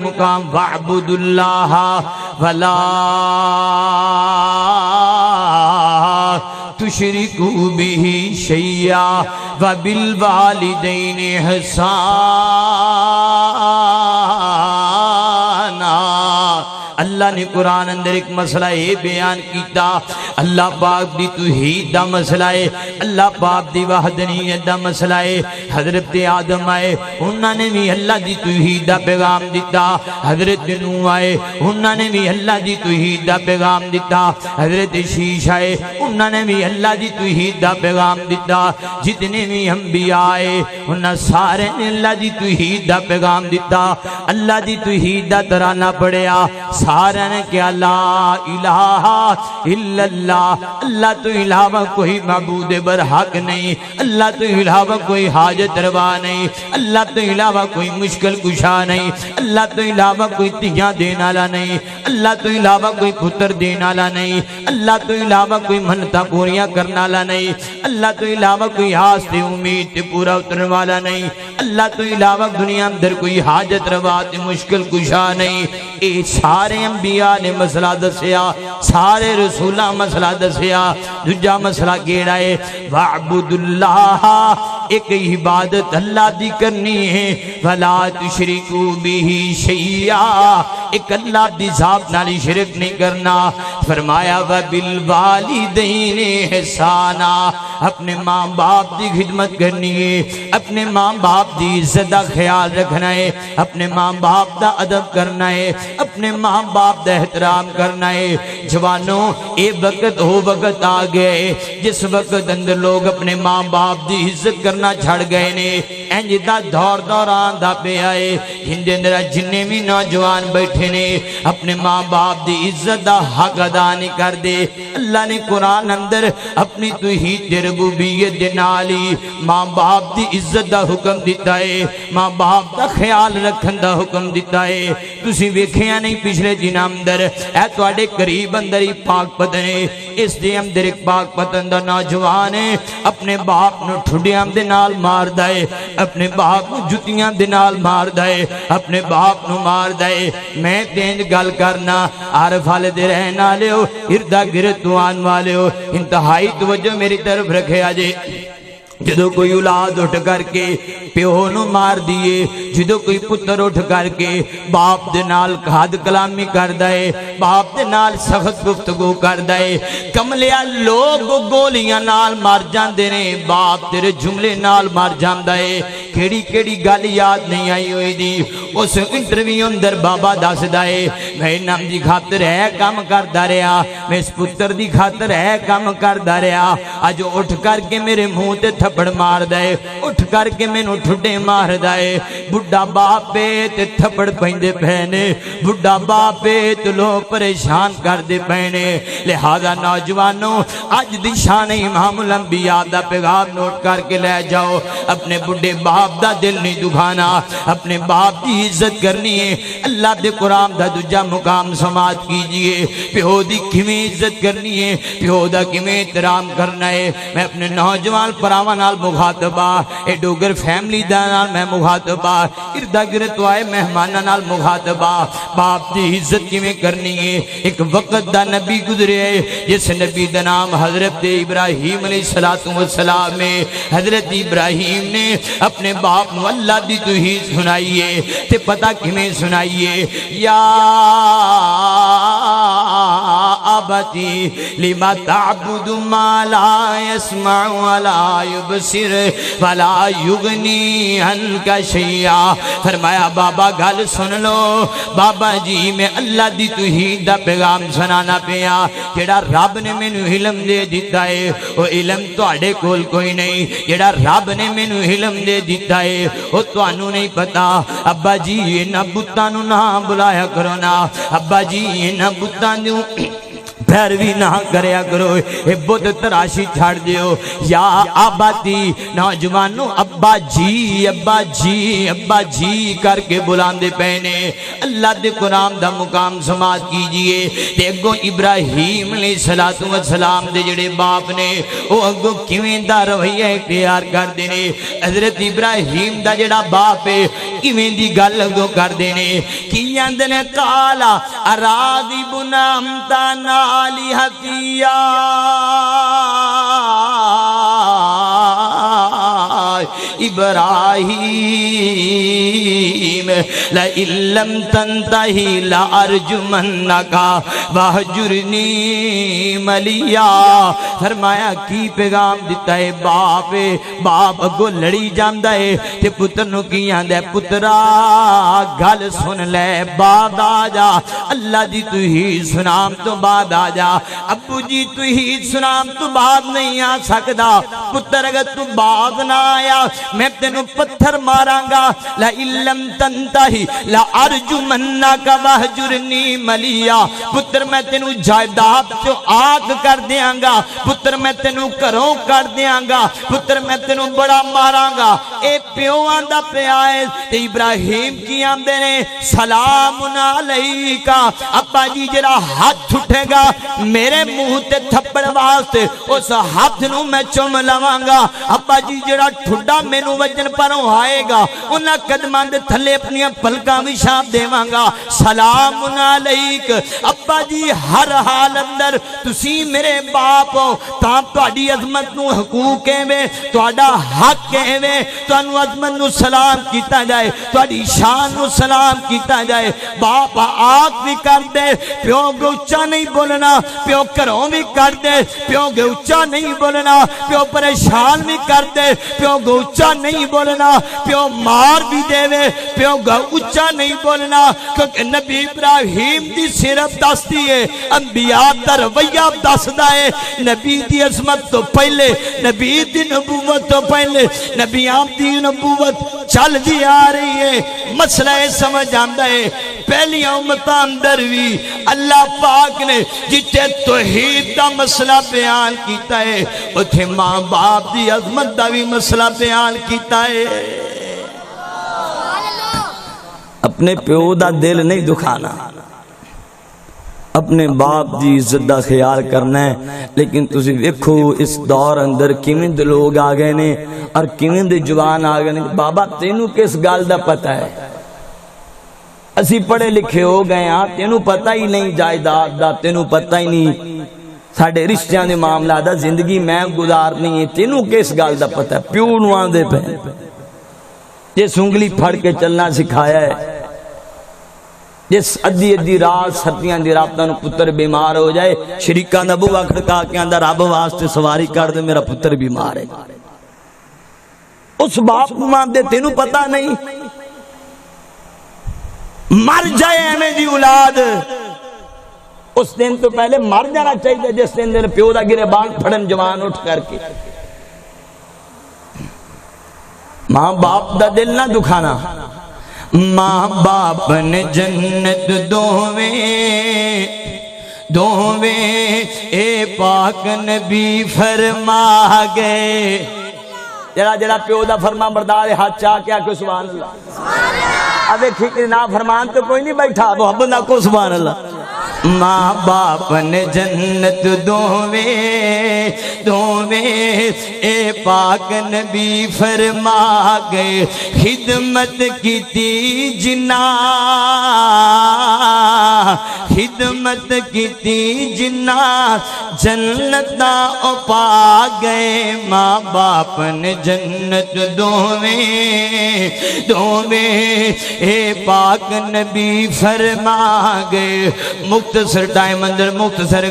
مقام وَاعْبُدُوا اللَّهَ وَلَا تُشْرِكُوا بِهِ شَيْئًا وَبِالْوَالِدَيْنِ إِحْسَانًا۔ اللہ نے قرآن اندر ایک مسئلہ یہ بیان کیتا، اللہ پاک دی توحید دا مسئلہ ہے، اللہ پاک دی وحدانیت دا مسئلہ ہے۔ حضرت آدم آئے، انہوں نے بھی اللہ دی توحید دا پیغام دیتا۔ حضرت نوح آئے، انہوں نے بھی اللہ دی توحید دا پیغام دیتا۔ حضرت شیش آئے، انہوں نے بھی اللہ دی توحید دا پیغام دیتا۔ جتنے بھی انبیاء آئے، انہوں سارے نے اللہ دی توحید دا پیغام دیتا۔ اللہ دی توحید دا ترانہ پڑھیا، سارے نے کیا لا الہ الا اللہ، اللہ تو علاوہ کوئی معبود برحق نہیں، اللہ تو علاوہ کوئی حاجت روا نہیں، اللہ تو علاوہ کوئی مشکل کشا نہیں، اللہ تو علاوہ کوئی تیاں دینا والا نہیں، اللہ تو علاوہ کوئی پتر دینا والا نہیں، اللہ تو علاوہ کوئی منتاں پوریاں کرنا والا نہیں، اللہ تو علاوہ کوئی آس تے امید تے پورا اترنے والا نہیں، اللہ تو علاوہ دنیا اندر کوئی حاجت روا تے مشکل کشا نہیں۔ اے سارے انبیاء نے مسئلہ دسیا، سارے رسولہ مسئلہ دسیا۔ دوجا مسئلہ کیڑا ہے؟ وَاعْبُدُوا اللَّهَ، ایک عبادت اللہ دی کرنی ہے، وَلَا تُشْرِكُوا بِهِ شَيْئًا، ایک اللہ دی ذات نال شرک نہیں کرنا۔ فرمایا وَبِالْوَالِدَيْنِ إِحْسَانًا، اپنے ماں باپ دی خدمت کرنی ہے، اپنے ماں باپ دی عزت دا خیال رکھنا ہے، اپنے ماں باپ دا ادب کرنا ہے، اپنے ماں باپ دا احترام کرنا ہے۔ جوانوں، اے وقت ہو وقت آ گئے جس وقت اندر لوگ اپنے ماں باپ دی عزت کرنا چھڑ گئے نے۔ انج دا دوران دا پہ آئے ہندے اندر جننے بھی نوجوان بیٹھے نے اپنے ماں باپ دی عزت دا حق ادا نہیں کر دے۔ اللہ نے قرآن اندر اپنی توحید دی ربوبیت دے نالی ماں باپ دی عزت دا حکم دیتا ہے، ماں باپ دا خیال رکھن دا حکم دیتا ہے۔ تسی ویکھیا نہیں پچھلے دن اندر اے تواڈے قریب اندر ہی پاک پتن ہے، اس دے اندر ایک پاک پتن دا نوجوان ہے، اپنے باپ نو ٹھڈیاں دے نال مار دے، اپنے باپ نو جتیاں دے نال مار دے، اپنے باپ نو مار دے۔ میں تینج گل کرنا، عارف والے دے رہن والے ہو، اردا گرد تو آن والے ہو، انتہائی توجہ میری طرف رکھے آجے۔ جدو کوئی اولاد اٹھ کر کے پیو نو مار دیے، جدو کوئی پتر اٹھ کر کے باپ دے نال کھاد کلامی کر دائے، باپ دے نال سخت گفتگو کر دائے، کملیا لوگ گولیاں نال مار جان دے نے، باپ تیرے جملے نال مار جان دائے۔ کیڑی کیڑی گل یاد نہیں آئی ہوئی دی، اس انٹرویو اندر بابا دس دائے میں نام دی خاطر ہے کام کردا رہیا، میں اس پتر دی خاطر ہے کام کردا رہیا، اج اٹھ کر کے میرے منہ تے تھپڑ مار دے، اٹھ کر کے مینوں ٹھڈے مار دے۔ بڈھا باپ تے تھپڑ پیندے پینے، بڈھا باپ تے لوگ پریشان کر دے پینے۔ لہذا نوجوانوں، اج دی شان امام الانبیاء دا پیغام نوٹ کر کے لے جاؤ، اپنے بڈھے باپ دا دل نہیں دکھانا، اپنے باپ دی عزت کرنی ہے۔ اللہ دے قرآن دا دوجا مقام سماعت کیجئے، پیو دی کیویں عزت کرنی ہے، پیو دا کیویں احترام کرنا ہے۔ میں اپنے نوجوان پراواں نال مخاطبہ، اے ڈوگر فیملی دا نال میں مخاطبہ، اردا گرد آئے مہماناں نال مخاطبہ۔ باپ دی عزت کیویں کرنی ہے؟ ایک وقت دا نبی گزرے ہے جس نبی دا نام حضرت ابراہیم علیہ السلام میں، حضرت ابراہیم نے اپنے باپ نو اللہ دی توحید سنائیے تے پتہ کیویں سنائیے؟ یا ابتی لما تعبد ما لا يسمع ولا يبصر ولا يغني عنك شيئا۔ فرمایا بابا گل سن لو، بابا جی میں اللہ دی توحید دا پیغام سنانا پیا، جڑا رب نے مینوں علم دے دیتا ہے وہ علم تواڈے کول کوئی نہیں، جڑا رب نے مینوں علم دے دیتا ہے وہ تانوں نہیں پتا۔ ابا جی انہاں بتاں نوں نہ بلایا کرو نا، ابا جی انہاں بتاں نوں پیروی نہ کریا کرو اے بت تراشی چھڑ دیو یا آبادی نوجوانوں ابا جی ابا جی ابا جی کر کے بلاندے پہنے اللہ دے قرآن دا مقام سماعت کیجئے تے اگوں ابراہیم علیہ السلام دے جڑے باپ نے وہ اگوں کیویں دا رویہ اختیار کر دینے حضرت ابراہیم دا جڑا باپ ہے کیویں دی گل اگوں کر دینے کی اندنے کالا اراضی بنامتا نالی حتیہ ابراہیم لئن لم تنتہی لارجمنکا وحجرنی ملیا فرمایا کی پیغام دیتا ہے باپ اگو لڑی جاندہ ہے تے پتر نو کی آندہ ہے پترا گل سن لے بعد آجا اللہ جی تو ہی سنام تو بعد آجا ابو جی تو ہی سنام تو بعد نہیں آ سکدا پتر اگر تو بعد نہ آیا میں تینوں پتھر ماراں گا لئن لم تنتہی لارجمنک وحجرنی ملیا پتر میں تینوں جائیداد جو آگ کر دیاں گا پتر میں تینوں کروں کر دیاں گا پتر میں تینوں بڑا ماراں گا اے پیوان دا پیائے تے ابراہیم کی آمدے نے سلام علیکہ ابا جی جرا ہاتھ اٹھے گا میرے منہ تے تھپڑ واسطے اس ہاتھ نو میں چوم لواں گا ابا جی جڑا ٹھڈا مینوں وجن پروں آئے گا انہاں قدماں دے تھلے اپنی پلکاں وچھا دیواں گا سلام علیک ابا جی ہر حال اندر تسی میرے باپ ہو تاں تہاڈی عظمت نو حقوق ایویں تہاڈا حق ایویں تانوں عظمت نو سلام کیتا جائے تہاڈی شان نو سلام کیتا جائے باپ آگ بھی کر دے پیو گے اچا نہیں بولنا پیو کروں بھی کر دے پیو گے اچا نہیں بولنا پیو پریشان بھی کر دے پیو گے اچا نہیں بولنا پیو مار بھی دے وے پیو گے اچا نہیں بولنا کیونکہ نبی ابراہیم دی صرف دستی ہے انبیاء دا رویہ دسدا ہے نبی دی عظمت تو پہلے نبی دی نبوت تو پہلے نبیاں دی نبوت چل دی آ رہی ہے مسئلہ سمجھ آندہ ہے پہلی امتاں اندر بھی اللہ پاک نے جتے توحید دا مسئلہ بیان کیتا ہے اتھے ماں باپ دی عظمت دا بھی مسئلہ بیان کیتا ہے اپنے پیو دا دل نہیں دکھانا اپنے باپ دی عزت دا خیال کرنا ہے لیکن تسی دیکھو اس دور اندر کیویں دے لوگ آ گئے نے اور کیویں دے جوان آ گئے نے بابا تینوں کس گل دا پتہ ہے اسی پڑھے لکھے ہو گئے ہاں تینوں پتہ ہی نہیں جائیداد دا تینوں پتہ ہی نہیں ساڈے رشتیاں دے معاملہ دا زندگی میں گزارنی ہے تینوں کس گل دا پتہ ہے پیو نو آندے پے جس انگلی پھڑ کے چلنا سکھایا ہے جس ادھی رات سردیاں دی راتاں نو پتر بیمار ہو جائے شریکاں دا بوا کھڑکا کے اندر رب واسطے سواری کر دے میرا پتر بیمار ہے اس باپ کو مان دے تینوں پتہ نہیں مر جائے ایویں دی اولاد اس دن تو پہلے مر جانا چاہیے جس دن پیو دا گرے بان پھڑن جوان اٹھ کر کے ماں باپ دا دل نہ دکھانا ماں باپ نے جنت دوویں اے پاک نبی فرما گئے جڑا پیو دا فرما بردار ہاتھ چاہ کیا کہ سبحان اللہ اب ایک نا فرمان تو کوئی نہیں بیٹھا محبت نہ کو سبحان اللہ ماں باپ نے جنت دوویں اے پاک نبی فرما گئے خدمت کیتی جنا جنت نہ پا گئے ماں باپ نے جنت دوویں اے پاک نبی فرما گئے مختصر ٹائم اندر مختصر